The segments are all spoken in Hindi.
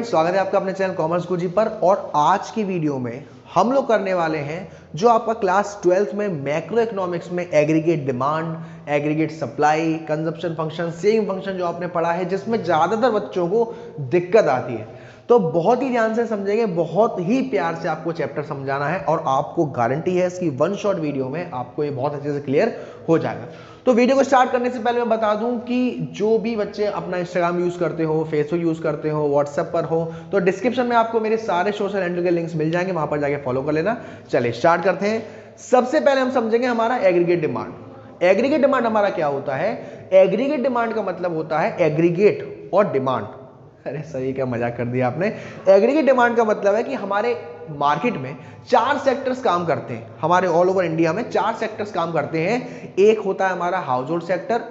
फ्रेंड्स, स्वागत है आपका अपने चैनल कॉमर्स गुरुजी पर। और आज की वीडियो में हम लोग करने वाले हैं जो आपका क्लास 12th में मैक्रो इकोनॉमिक्स में aggregate demand, aggregate supply, consumption function, saving function जो आपने पढ़ा है, जिसमें ज्यादातर बच्चों को दिक्कत आती है। तो बहुत ही ध्यान से समझेंगे, बहुत ही प्यार से आपको चैप्टर समझाना है और आपको गारंटी है इसकी वन शॉट वीडियो में आपको ये बहुत अच्छे से क्लियर हो जाएगा। तो वीडियो को स्टार्ट करने से पहले मैं बता दूं कि जो भी बच्चे अपना इंस्टाग्राम यूज करते हो, फेसबुक यूज करते हो, व्हाट्सएप पर हो, तो डिस्क्रिप्शन में आपको मेरे सारे सोशल हैंडल के लिंक्स मिल जाएंगे, वहां पर जाके फॉलो कर लेना। चलिए स्टार्ट करते हैं। सबसे पहले हम समझेंगे हमारा एग्रीगेट डिमांड। एग्रीगेट डिमांड हमारा क्या होता है? एग्रीगेट डिमांड का मतलब होता है एग्रीगेट और डिमांड। अरे सही, क्या मजाक कर दिया आपने। एग्रीगेट डिमांड का मतलब है कि हमारे मार्केट में 4 सेक्टर्स काम करते हैं। हमारे ऑल ओवर इंडिया में 4 सेक्टर्स काम करते हैं। एक होता है हमारा हाउस होल्ड सेक्टर,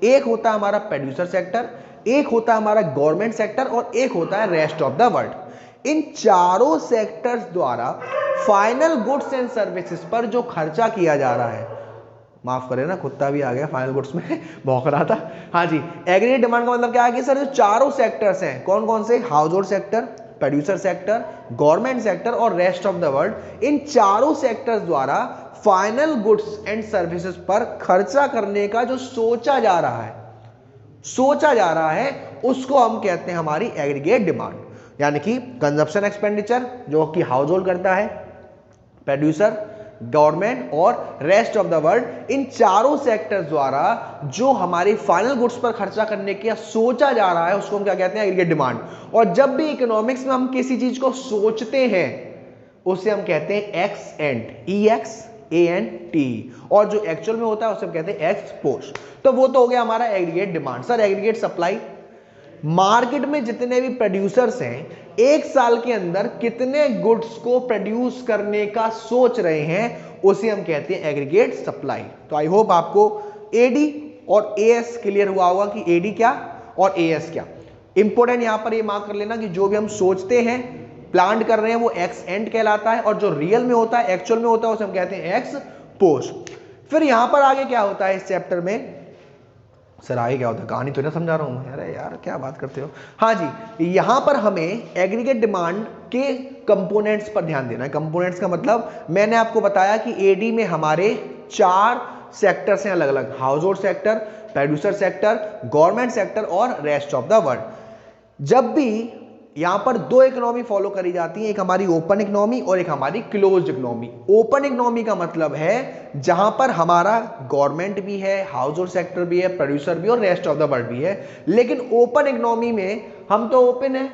एक होता है हमारा प्रोड्यूसर सेक्टर, एक होता है हमारा गवर्नमेंट सेक्टर और एक होता है रेस्ट ऑफ द वर्ल्ड। इन चारों सेक्टर्स द्वारा फाइनल गुड्स एंड सर्विसेज पर जो खर्चा किया जा रहा है, माफ करें ना, कुत्ता भी आ गया फाइनल गुड्स में, भौंक रहा था। हाँ जी, एग्रीगेट डिमांड का मतलब क्या है कि सर जो चारों सेक्टर्स हैं, कौन कौन से? House hold sector, producer sector, government sector और रेस्ट ऑफ द वर्ल्ड। इन चारों सेक्टर्स द्वारा फाइनल गुड्स एंड सर्विसेज पर खर्चा करने का जो सोचा जा रहा है उसको हम कहते हैं हमारी एग्रीगेट डिमांड। यानी कि कंजप्शन एक्सपेंडिचर जो कि हाउस होल्ड करता है, प्रोड्यूसर, गवर्नमेंट और रेस्ट ऑफ द वर्ल्ड, इन चारों सेक्टर्स द्वारा जो हमारी फाइनल गुड्स पर खर्चा करने का सोचा जा रहा है उसको हम क्या कहते हैं? Aggregate demand. और जब भी इकोनॉमिक्स में हम किसी चीज को सोचते हैं उसे हम कहते हैं एक्स एंड, EXANT, और जो एक्चुअल में होता है उसे हम कहते हैं एक्स पोस्ट। तो वो तो हो गया हमारा aggregate demand. Sir aggregate supply, market में जितने भी प्रोड्यूसर्स हैं एक साल के अंदर कितने गुड्स को प्रोड्यूस करने का सोच रहे हैं उसे हम कहते हैं एग्रीगेट सप्लाई। तो आई होप आपको एडी और एएस क्लियर हुआ होगा कि एडी क्या और एएस क्या। इंपॉर्टेंट यहां पर ये मार्क कर लेना कि जो भी हम सोचते हैं, प्लान कर रहे हैं, वो एक्स एंड कहलाता है, और जो रियल में होता है, एक्चुअल में होता है, उसे हम कहते हैं एक्स पोस्ट। फिर यहां पर आगे क्या होता है इस चैप्टर में? सर आगे क्या होता है? कहानी तो ना समझा रहा हूं। अरे यार क्या बात करते हो। हाँ जी, यहां पर हमें एग्रीगेट डिमांड के कंपोनेंट्स पर ध्यान देना है। कंपोनेंट्स का मतलब मैंने आपको बताया कि एडी में हमारे 4 सेक्टर्स हैं अलग अलग, house hold sector, producer sector, government sector और रेस्ट ऑफ द वर्ल्ड। जब भी यहां पर 2 इकोनॉमी फॉलो करी जाती है, एक हमारी ओपन इकोनॉमी और एक हमारी क्लोज्ड इकोनॉमी। ओपन इकोनॉमी का मतलब है जहां पर हमारा गवर्नमेंट भी है, हाउस होल्ड सेक्टर भी है, प्रोड्यूसर भी और रेस्ट ऑफ द वर्ल्ड भी है। लेकिन ओपन इकोनॉमी में हम तो ओपन है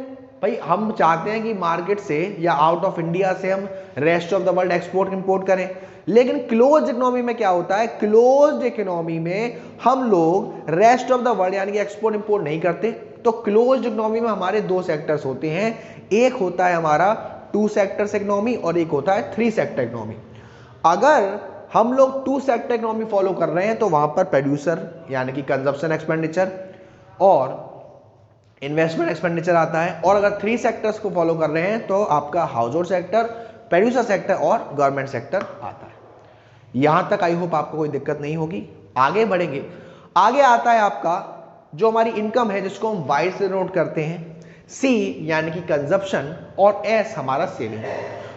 भाई, हम चाहते हैं कि मार्केट से या आउट ऑफ इंडिया से हम rest of the world export import करें। लेकिन क्लोज्ड इकोनॉमी में क्या होता है? क्लोज्ड इकोनॉमी में हम लोग रेस्ट ऑफ द वर्ल्ड यानी कि एक्सपोर्ट इंपोर्ट नहीं करते। तो क्लोज्ड इकोनॉमी में हमारे 2 सेक्टर्स होते हैं, एक होता है हमारा 2 सेक्टर्स इकोनॉमी और एक होता है 3 सेक्टर इकोनॉमी। अगर हम लोग 2 सेक्टर इकोनॉमी फॉलो कर रहे हैं तो वहां पर प्रोड्यूसर यानी कि कंजप्शन एक्सपेंडिचर और इन्वेस्टमेंट एक्सपेंडिचर आता है, और अगर 3 सेक्टर्स को फॉलो कर रहे हैं तो आपका house hold sector, producer sector और गवर्नमेंट सेक्टर आता है। यहां तक आई होप आपको कोई दिक्कत नहीं होगी। आगे बढ़ेंगे, आगे आता है आपका जो हमारी इनकम है जिसको हम वाई से नोट करते हैं, सी यानी कि कंजप्शन और एस हमारा सेविंग।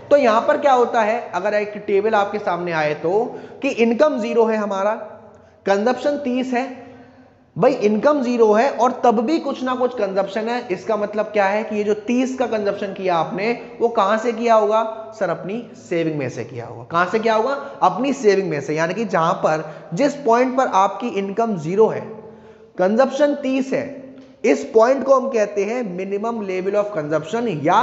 तो यहां पर क्या होता है, अगर एक टेबल आपके सामने आए तो कि इनकम 0 है हमारा, कंजप्शन 30 है। भाई इनकम 0 है और तब भी कुछ ना कुछ कंजप्शन है, इसका मतलब क्या है कि ये जो 30 का कंजप्शन किया आपने वो कहां से किया होगा? सर अपनी सेविंग में से किया होगा। कहां से किया होगा? अपनी सेविंग में से। यानी कि जहां पर जिस पॉइंट पर आपकी इनकम 0 है, कंजप्शन 30 है, इस पॉइंट को हम कहते हैं मिनिमम लेवल ऑफ कंजप्शन या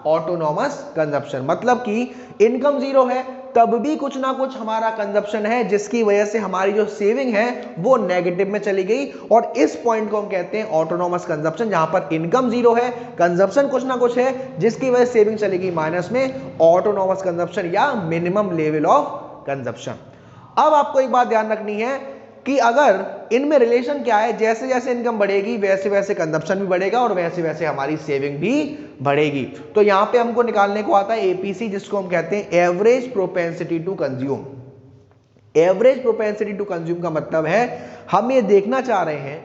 ऑटोनॉमस कंजप्शन। मतलब कि इनकम 0 है तब भी कुछ ना कुछ हमारा कंजप्शन है जिसकी वजह से हमारी जो सेविंग है वो नेगेटिव में चली गई, और इस पॉइंट को हम कहते हैं ऑटोनॉमस कंजप्शन। जहां पर इनकम 0 है, कंजप्शन कुछ ना कुछ है जिसकी वजह से सेविंग चली गई माइनस में, ऑटोनॉमस कंजप्शन या मिनिमम लेवल ऑफ कंजप्शन। अब आपको एक बात ध्यान रखनी है कि अगर इनमें रिलेशन क्या है, जैसे जैसे इनकम बढ़ेगी वैसे वैसे कंजप्शन भी बढ़ेगा और वैसे वैसे हमारी सेविंग भी बढ़ेगी। तो यहां पे हमको निकालने को आता है एपीसी, जिसको हम कहते हैं average propensity to consume. Average propensity to consume का मतलब है हम ये देखना चाह रहे हैं,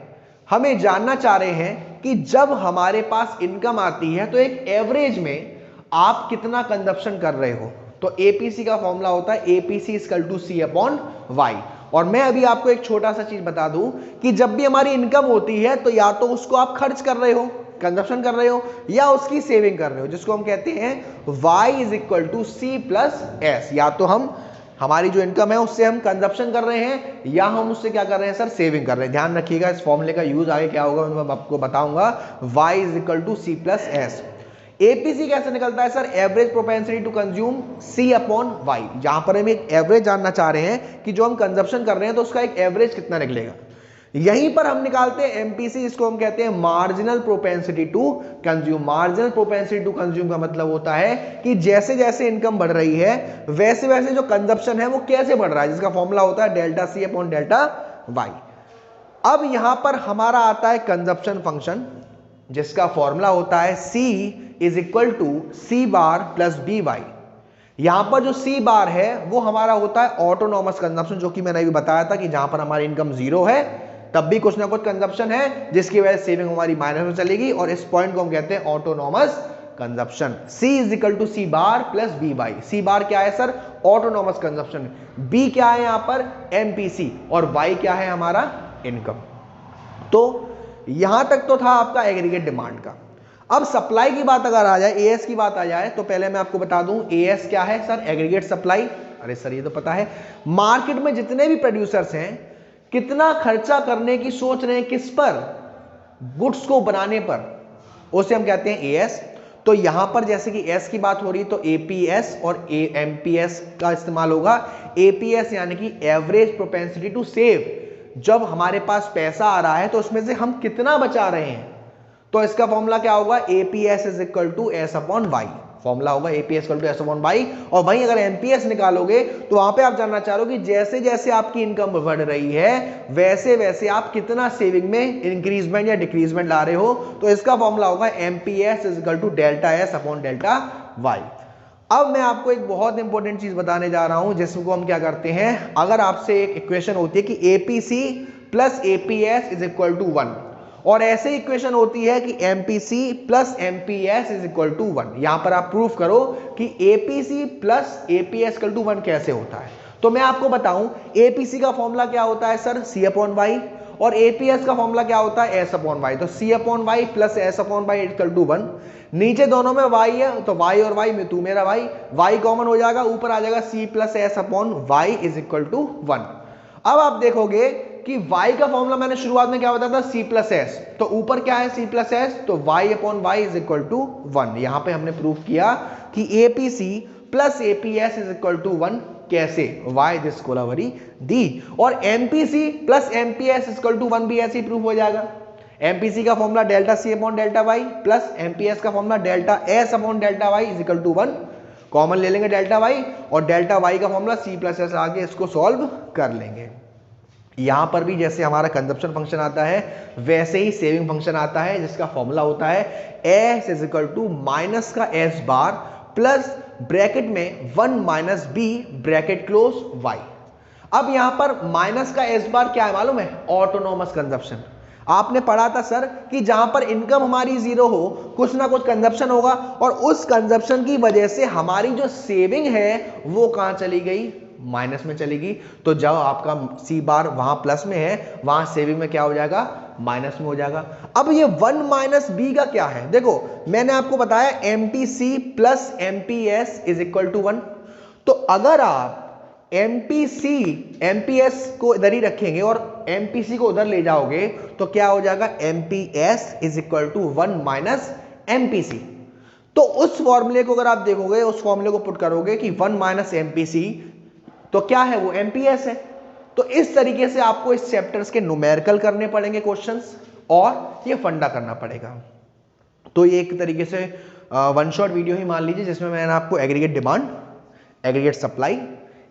हमें जानना चाह रहे हैं कि जब हमारे पास इनकम आती है तो एक एवरेज में आप कितना कंजप्शन कर रहे हो। तो एपीसी का फॉर्मूला होता है APC equal to C upon Y. और मैं अभी आपको एक छोटा सा चीज बता दूं कि जब भी हमारी इनकम होती है तो या तो उसको आप खर्च कर रहे हो, कंजप्शन कर रहे हो, या उसकी सेविंग कर रहे हो, जिसको हम कहते हैं y is equal to C plus S. या तो हम हमारी जो इनकम है उससे हम कंजप्शन कर रहे हैं या हम उससे क्या कर रहे हैं सर, सेविंग कर रहे हैं। ध्यान रखिएगा इस फॉर्मूले का यूज आगे क्या होगा मैं आपको बताऊंगा। y is equal to C plus S. APC कैसे निकलता है sir, average propensity to consume C upon Y. जहां पर हम एक एवरेज जानना चाह रहे हैं कि जो हम कंजप्शन कर रहे हैं तो उसका एक एवरेज कितना निकलेगा। यहीं पर हम निकालते हैं एमपीसी, इसको हम कहते हैं marginal propensity to consume. Marginal propensity to consume का मतलब होता है कि जैसे जैसे इनकम बढ़ रही है वैसे वैसे जो कंजप्शन है वो कैसे बढ़ रहा है, जिसका फॉर्मूला होता है delta C upon delta Y. अब यहां पर हमारा आता है कंजप्शन फंक्शन, जिसका फॉर्मूला होता है C is equal to C bar plus B Y. यहां पर जो सी बार है वो हमारा होता है ऑटोनॉमस कंजप्शन, जो कि मैंने अभी बताया था कि जहां पर हमारी इनकम जीरो है तब भी कुछ ना कुछ कंजप्शन है, जिसकी वजह से सेविंग हमारी माइनस में चलेगी, और इस पॉइंट को हम कहते हैं autonomous consumption. C is equal to C bar plus B Y. C bar क्या है सर, ऑटोनॉमस कंजप्शन, बी क्या है यहां पर एमपीसी, और वाई क्या है हमारा इनकम। तो यहां तक तो था आपका एग्रीगेट डिमांड का। अब सप्लाई की बात अगर आ जाए, एएस की बात आ जाए, तो पहले मैं आपको बता दूं एएस क्या है सर, एग्रीगेट सप्लाई। अरे सर ये तो पता है, मार्केट में जितने भी प्रोड्यूसर्स हैं कितना खर्चा करने की सोच रहे हैं, किस पर, गुड्स को बनाने पर, उसे हम कहते हैं एएस। तो यहां पर जैसे कि एस की बात हो रही तो एपीएस और एमपीएस का इस्तेमाल होगा। एपीएस यानी कि एवरेज प्रोपेंसिटी टू सेव, जब हमारे पास पैसा आ रहा है तो उसमें से हम कितना बचा रहे हैं, तो इसका फॉर्मूला क्या होगा, APS is equal to S upon Y. Formula होगा APS equal to S upon Y. और वहीं अगर एमपीएस निकालोगे तो वहां पे आप जानना चाह रहे हो कि जैसे जैसे आपकी इनकम बढ़ रही है वैसे वैसे आप कितना सेविंग में इंक्रीजमेंट या डिक्रीजमेंट ला रहे हो, तो इसका फॉर्मूला होगा MPS is equal to delta S upon delta Y. अब मैं आपको एक बहुत इंपॉर्टेंट चीज बताने जा रहा हूं, जिसको हम क्या करते हैं, अगर आपसे एक इक्वेशन होती है कि APC plus APS is equal to 1, और ऐसे इक्वेशन होती है कि MPC plus MPS is equal to 1, यहां पर आप प्रूफ करो कि APC plus APS equal to 1 कैसे होता है। तो मैं आपको बताऊं एपीसी का फॉर्मूला क्या होता है सर, सी अपॉन वाई, और एपीएस का फॉर्मूला क्या होता है, एस अपॉन वाई। तो C upon Y plus S upon Y equal to 1। नीचे दोनों में वाई है तो वाई और वाई में तू मेरा वाई कॉमन हो जाएगा, ऊपर आ जाएगा C plus S upon Y is equal to 1। अब आप देखोगे कि y का फॉर्मूला मैंने शुरुआत में क्या बताया था, c प्लस एस, तो ऊपर क्या है c प्लस एस, तो y upon Y is equal to 1। यहां पे हमने प्रूफ किया कि APC plus APS is equal to 1, कैसे, y दिस कोलावरी दी, और MPC plus MPS is equal to 1 भी ऐसे ही प्रूफ हो जाएगा। एमपीसी का formula delta C upon delta Y plus MPS का formula delta S upon delta Y is equal to 1, common ले लेंगे डेल्टा वाई, और डेल्टा वाई का फॉर्मूला c प्लस एस आगे इसको सॉल्व कर लेंगे। यहां पर भी जैसे हमारा कंजप्शन फंक्शन आता है वैसे ही सेविंग फंक्शन आता है, जिसका फॉर्मूला होता है S is equal to minus का एस बार प्लस ब्रैकेट में 1 minus B bracket close Y. अब यहां पर माइनस का एस बार क्या है मालूम है, ऑटोनॉमस कंजप्शन। आपने पढ़ा था सर कि जहां पर इनकम हमारी जीरो हो कुछ ना कुछ कंजप्शन होगा, और उस कंजप्शन की वजह से हमारी जो सेविंग है वो कहां चली गई, माइनस में चलेगी। तो जब आपका सी बार वहां प्लस में है वहां सेविंग में क्या हो जाएगा, माइनस में हो जाएगा। अब ये 1 माइनस बी का क्या है, देखो मैंने आपको बताया MPC plus MPS is equal to 1, तो अगर आप एमपीसी एमपीएस को इधर ही रखेंगे और एमपीसी को उधर ले जाओगे तो क्या हो जाएगा, MPS is equal to 1 minus MPC. तो उस फॉर्मूले को अगर आप देखोगे, उस फॉर्मूले को पुट करोगे कि 1 माइनस एमपीसी, तो क्या है वो एमपीएस है। तो इस तरीके से आपको इस चैप्टर्स के न्यूमेरिकल करने पड़ेंगे क्वेश्चंस, और ये फंडा करना पड़ेगा। तो ये एक तरीके से वन शॉट वीडियो ही मान लीजिए, जिसमें मैंने आपको aggregate demand, aggregate supply,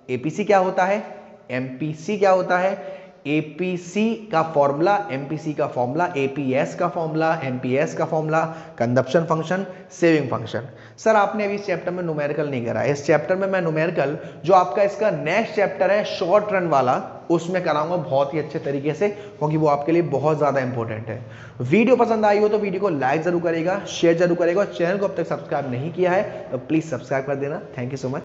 APC क्या होता है, एमपीसी क्या होता है, एपीसी का फॉर्मूला, एमपीसी का फॉर्मूला, एपीएस का फॉर्मूला, एमपीएस का formula, consumption function, saving function. Sir आपने अभी इस चैप्टर में न्यूमेरिकल नहीं करा। इस चैप्टर में मैं न्यूमेरिकल जो आपका इसका नेक्स्ट चैप्टर है शॉर्ट रन वाला, उसमें कराऊंगा बहुत ही अच्छे तरीके से, क्योंकि वो आपके लिए बहुत ज्यादा इंपॉर्टेंट है। वीडियो पसंद आई हो तो वीडियो को लाइक जरूर करेगा, शेयर जरूर करेगा, और चैनल को अब तक सब्सक्राइब नहीं किया है तो प्लीज सब्सक्राइब कर देना। Thank you so much.